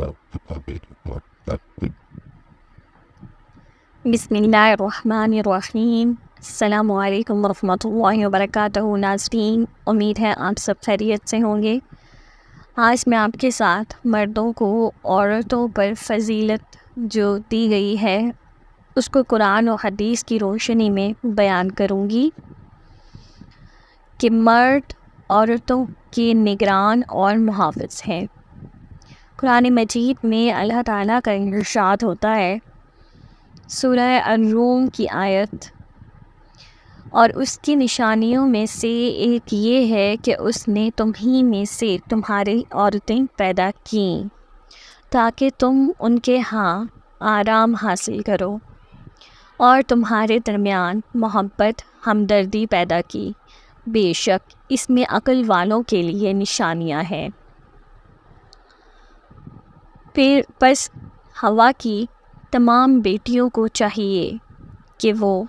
وبرکاتہ۔ بسم اللہ الرحمن الرحیم۔ السلام علیکم ورحمۃ اللہ وبرکاتہ۔ ناظرین، امید ہے آپ سب خیریت سے ہوں گے۔ آج میں آپ کے ساتھ مردوں کو عورتوں پر فضیلت جو دی گئی ہے اس کو قرآن و حدیث کی روشنی میں بیان کروں گی کہ مرد عورتوں کے نگران اور محافظ ہیں۔ قرآن مجید میں اللہ تعالیٰ کا ارشاد ہوتا ہے، سورہ الروم کی آیت، اور اس کی نشانیوں میں سے ایک یہ ہے کہ اس نے تمہیں میں سے تمہاری عورتیں پیدا کیں تاکہ تم ان کے ہاں آرام حاصل کرو، اور تمہارے درمیان محبت ہمدردی پیدا کی، بے شک اس میں عقل والوں کے لیے نشانیاں ہیں۔ پھر پس حوا کی تمام بیٹیوں کو چاہیے کہ وہ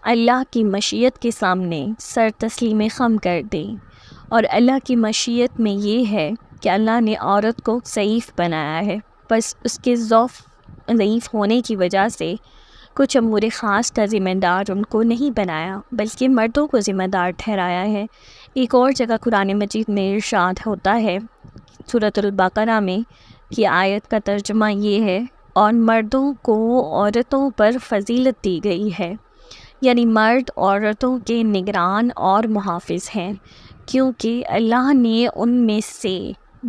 اللہ کی مشیت کے سامنے سر تسلیم خم کر دیں، اور اللہ کی مشیت میں یہ ہے کہ اللہ نے عورت کو ضعیف بنایا ہے، بس اس کے ضعیف ہونے کی وجہ سے کچھ امور خاص کا ذمہ دار ان کو نہیں بنایا بلکہ مردوں کو ذمہ دار ٹھہرایا ہے۔ ایک اور جگہ قرآن مجید میں ارشاد ہوتا ہے سورۃ البقرہ میں کہ آیت کا ترجمہ یہ ہے، اور مردوں کو عورتوں پر فضیلت دی گئی ہے، یعنی مرد عورتوں کے نگران اور محافظ ہیں، کیونکہ اللہ نے ان میں سے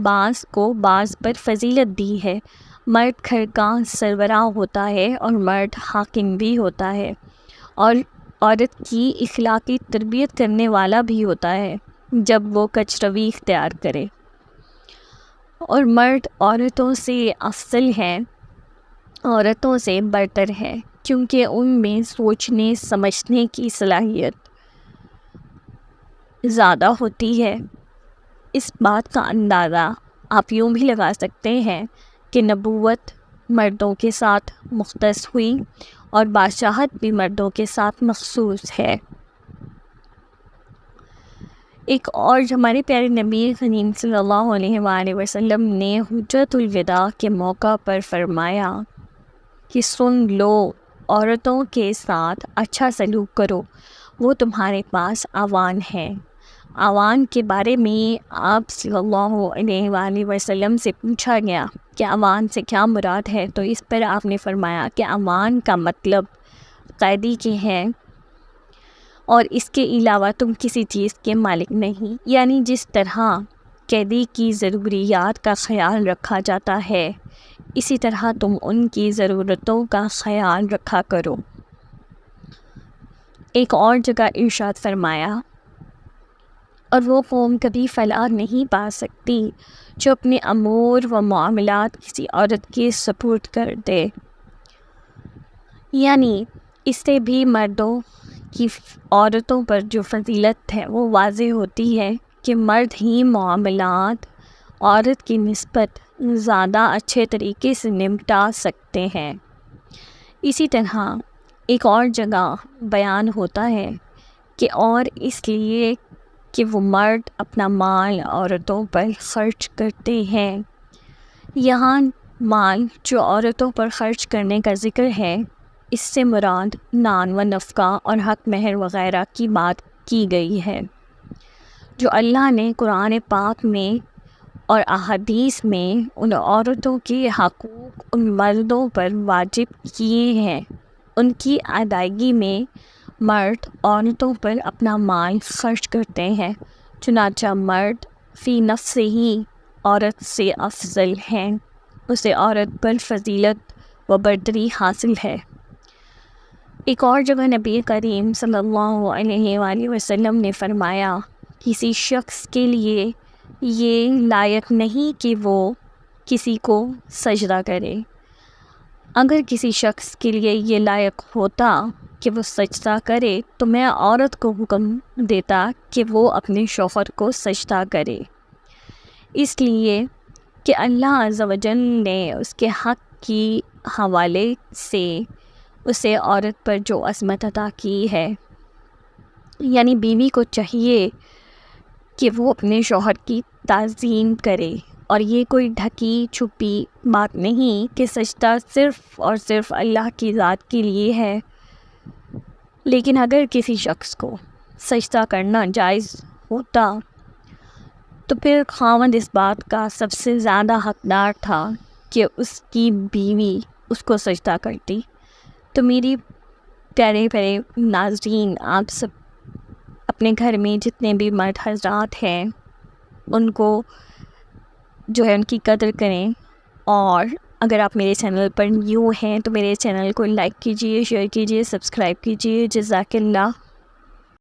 بعض کو بعض پر فضیلت دی ہے۔ مرد گھر کا سربراہ ہوتا ہے اور مرد حاکم بھی ہوتا ہے، اور عورت کی اخلاقی تربیت کرنے والا بھی ہوتا ہے جب وہ کجروی اختیار کرے، اور مرد عورتوں سے افضل ہے، عورتوں سے برتر ہے، کیونکہ ان میں سوچنے سمجھنے کی صلاحیت زیادہ ہوتی ہے۔ اس بات کا اندازہ آپ یوں بھی لگا سکتے ہیں کہ نبوت مردوں کے ساتھ مختص ہوئی اور بادشاہت بھی مردوں کے ساتھ مخصوص ہے۔ ایک اور ہمارے پیارے نبی کریم صلی اللہ علیہ وآلہ وسلم نے حجۃ الوداع کے موقع پر فرمایا کہ سن لو، عورتوں کے ساتھ اچھا سلوک کرو، وہ تمہارے پاس آوان ہیں۔ آوان کے بارے میں آپ صلی اللہ علیہ وآلہ وسلم سے پوچھا گیا کہ آوان سے کیا مراد ہے، تو اس پر آپ نے فرمایا کہ آوان کا مطلب قیدی کے ہیں، اور اس کے علاوہ تم کسی چیز کے مالک نہیں، یعنی جس طرح قیدی کی ضروریات کا خیال رکھا جاتا ہے اسی طرح تم ان کی ضرورتوں کا خیال رکھا کرو۔ ایک اور جگہ ارشاد فرمایا، اور وہ قوم کبھی فلاح نہیں پا سکتی جو اپنے امور و معاملات کسی عورت کے سپرد کر دے، یعنی اس سے بھی مردوں کی عورتوں پر جو فضیلت ہے وہ واضح ہوتی ہے کہ مرد ہی معاملات عورت کی نسبت زیادہ اچھے طریقے سے نمٹا سکتے ہیں۔ اسی طرح ایک اور جگہ بیان ہوتا ہے کہ اور اس لیے کہ وہ مرد اپنا مال عورتوں پر خرچ کرتے ہیں۔ یہاں مال جو عورتوں پر خرچ کرنے کا ذکر ہے، اس سے مراد نان و نفقہ اور حق مہر وغیرہ کی بات کی گئی ہے، جو اللہ نے قرآن پاک میں اور احادیث میں ان عورتوں کے حقوق ان مردوں پر واجب کیے ہیں۔ ان کی ادائیگی میں مرد عورتوں پر اپنا مال خرچ کرتے ہیں، چنانچہ مرد فی نفس ہی عورت سے افضل ہیں، اسے عورت پر فضیلت و برتری حاصل ہے۔ ایک اور جگہ نبی کریم صلی اللہ علیہ وآلہ وسلم نے فرمایا، کسی شخص کے لیے یہ لائق نہیں کہ وہ کسی کو سجدہ کرے، اگر کسی شخص کے لیے یہ لائق ہوتا کہ وہ سجدہ کرے تو میں عورت کو حکم دیتا کہ وہ اپنے شوہر کو سجدہ کرے، اس لیے کہ اللہ عز و جل نے اس کے حق کی حوالے سے اسے عورت پر جو عظمت عطا کی ہے، یعنی بیوی کو چاہیے کہ وہ اپنے شوہر کی تعظیم کرے اور یہ کوئی ڈھکی چھپی بات نہیں کہ سجدہ صرف اور صرف اللہ کی ذات کے لیے ہے، لیکن اگر کسی شخص کو سجدہ کرنا جائز ہوتا تو پھر خاوند اس بات کا سب سے زیادہ حقدار تھا کہ اس کی بیوی اس کو سجدہ کرتی۔ تو میری پیارے پیارے ناظرین، آپ سب اپنے گھر میں جتنے بھی مرد حضرات ہیں ان کو جو ہے ان کی قدر کریں، اور اگر آپ میرے چینل پر نیو ہیں تو میرے چینل کو لائک کیجیے، شیئر کیجیے، سبسکرائب کیجیے۔ جزاک اللہ۔